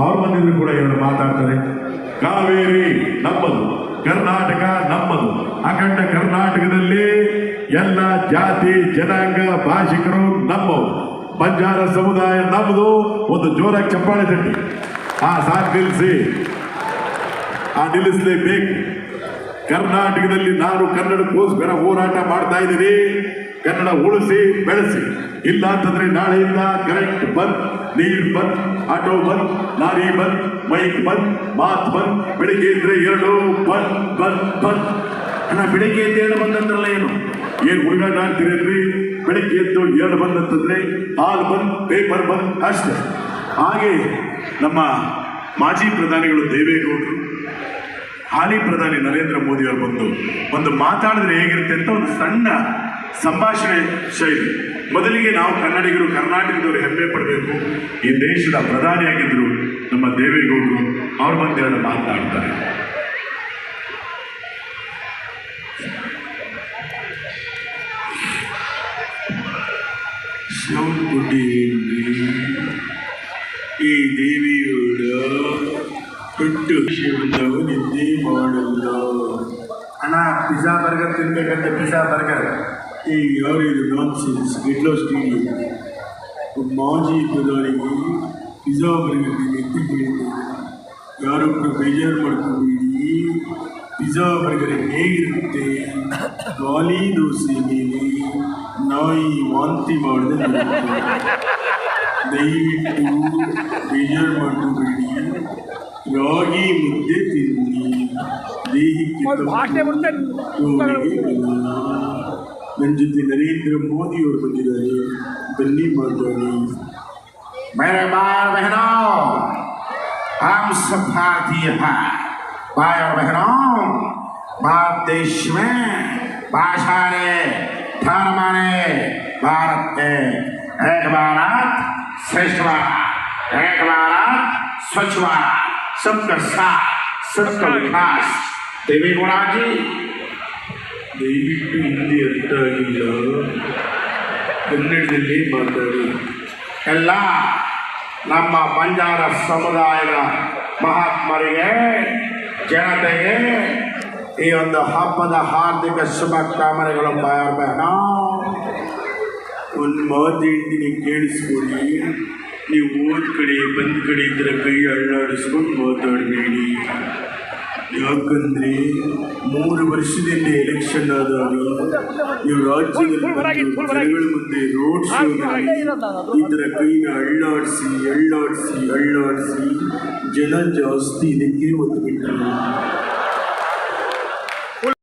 ಅವ್ರು ಬಂದಿದ್ರು ಕೂಡ ಎರಡು ಮಾತಾಡ್ತಾರೆ. ಕಾವೇರಿ ನಮ್ಮದು, ಕರ್ನಾಟಕ ನಮ್ಮದು, ಅಖಂಡ ಕರ್ನಾಟಕದಲ್ಲಿ ಎಲ್ಲ ಜಾತಿ ಜನಾಂಗ ಭಾಷಿಕರು ನಮ್ಮವು, ಬಂಜಾರ ಸಮುದಾಯ ನಮ್ಮದು. ಒಂದು ಜೋರಾಗಿ ಚಪ್ಪಾಳೆ ತಟ್ಟಿ. ಸಾಕು ನಿಲ್ಲಿಸಿ, ನಿಲ್ಲಿಸಲೇಬೇಕು. ಕರ್ನಾಟಕದಲ್ಲಿ ನಾನು ಕನ್ನಡಕ್ಕೋಸ್ಕರ ಹೋರಾಟ ಮಾಡ್ತಾ ಇದ್ದೀನಿ. ಕನ್ನಡ ಉಳಿಸಿ ಬೆಳೆಸಿ, ಇಲ್ಲ ಅಂತಂದ್ರೆ ನಾಳೆಯಿಂದ ಕರೆಂಟ್ ಬಂದ್, ನೀರು ಬಂದ್, ಆಟೋ ಬಂದ್, ಲಾರಿ ಬಂದ್, ಮೈಕ್ ಬಂದ್, ಮಾತ್ ಬಂದ್, ಬೆಳಿಗ್ಗೆ ಇದ್ರೆ 2 ಬಂದ್ ಬಂದ್ ಬಂದ್. ಬೆಳಿಗ್ಗೆ ಎದ್ದು 2 ಬಂದ್ ಅಂದ್ರಲ್ಲ, ಏನು ಹುಡುಗಾಟ ಅಂತೀರಿ? ಬೆಳಿಗ್ಗೆ ಎದ್ದು 2 ಬಂದ್ ಅಂತಂದ್ರೆ ಹಾಲು ಬಂದ್, ಪೇಪರ್ ಬಂದ್ ಅಷ್ಟೇ. ಹಾಗೆ ನಮ್ಮ ಮಾಜಿ ಪ್ರಧಾನಿಗಳು ದೇವೇಗೌಡರು, ಹಾಲಿ ಪ್ರಧಾನಿ ನರೇಂದ್ರ ಮೋದಿ ಅವರು ಬಂದು ಒಂದು ಮಾತಾಡಿದ್ರೆ ಹೇಗಿರುತ್ತೆ ಅಂತ ಒಂದು ಸಣ್ಣ ಸಂಭಾಷಣೆ ಶೈಲಿ. ಮೊದಲಿಗೆ ನಾವು ಕನ್ನಡಿಗರು, ಕರ್ನಾಟಕದವರು ಹೆಮ್ಮೆ ಪಡಬೇಕು. ಈ ದೇಶದ ಪ್ರಧಾನಿಯಾಗಿದ್ದರು ನಮ್ಮ ದೇವೇಗೌಡರು, ಅವ್ರು ಬಂದು ಮಾತನಾಡ್ತಾರೆ. ಈ ದೇವಿಯೋಡ ಹುಟ್ಟು ವಿಷಯವನ್ನು ನಿದ್ದೆ ಮಾಡಲ್ಲ. ಪಿಜ್ಜಾ ಬರ್ಗರ್ ತಿನ್ಬೇಕಂತ ಪಿಜ್ಜಾ ಬರ್ಗರ್ ಈ ಯಾರು ನಾನ್ಸೆನ್ಸ್ ಗೆಡ್ಲೋ ಸ್ಟೀಡಿಯಂ ಮಾಜಿ ಪ್ರಧಾನಿಗೆ ಪಿಜ್ಜಾ ಬರ್ಗರ್ ಎತ್ತಿ ಹೇಳಿದ್ದಾರೆ. ಯಾರೊಬ್ಬರು ಬೇಜಾರು ಮಾಡ್ಕೊಂಡ್ಬಿಡಿ. ಪಿಜ್ಜಾ ಬರ್ಗರ್ ಹೇಗಿರುತ್ತೆ? ಗಾಲಿ ದೋಸೆ ಮೇಲೆ ನಾಯಿ ವಾಂತಿ ಮಾಡಿದೆ. ದಯವಿಟ್ಟು ಬೇಜಾರು ಮಾಡ್ಕೊಂಡ್ಬಿಡಿ. ರಾಗಿ ಮುದ್ದೆ ತಿನ್ನಿ, ದೇಹಕ್ಕೆ ನನ್ನ ಜೊತೆ ನರೇಂದ್ರ ಮೋದಿ ಅವರು ಬಂದಿದ್ದಾರೆ. ಬನ್ನಿ ಮಾತಾಡಿ. मेरे भाई बहनों, हम सब भारतीय हैं। भाई और बहनों, भारत देश में भाषा ने धर्म ने भारत के एक भारत श्रेष्ठ भारत, एक भारत स्वच्छ भारत, सबका साथ, सबका विकास. देवेगौड़ा जी, ದಯವಿಟ್ಟು ಹಿಂದಿ ಅರ್ಥ ಆಗಿಲ್ಲ, ಕನ್ನಡದಲ್ಲಿ ಮಾತಾಡಿ. ಎಲ್ಲ ನಮ್ಮ ಬಂಜಾರ ಸಮುದಾಯದ ಮಹಾತ್ಮರಿಗೆ, ಜನತೆಗೆ ಈ ಒಂದು ಹಬ್ಬದ ಹಾರ್ದಿಕ ಶುಭಕಾಮನೆಗಳು. ಬಹನ ಒಂದು ಮಾತು ಹೇಳ್ತೀನಿ, ಕೇಳಿಸ್ಕೊಳ್ಳಿ. ನೀವು ಓದ್ ಕಡೆ ಬಂದ್ ಕಡೆ ಇದ್ರೆ ಕೈ ಅಳ್ಳಾಡಿಸ್ಕೊಂಡು ಮಾತಾಡಬೇಡಿ. ಯಾಕಂದ್ರೆ 3 ವರ್ಷದಿಂದ ಎಲೆಕ್ಷನ್ ಆದಾಗ ನೀವು ರಾಜ್ಯದಲ್ಲಿ ಜನಗಳ ಮುಂದೆ ರೋಡ್ ಶೋ ಈ ಥರ ಕೈನ ಅಳ್ಳಾಡಿಸಿ ಅಳ್ಳಾಡಿಸಿ ಅಳ್ಳಾಡಿಸಿ ಜನ ಜಾಸ್ತಿ ಇದಕ್ಕೆ ಒತ್ತು ಬಿಟ್ಟರು.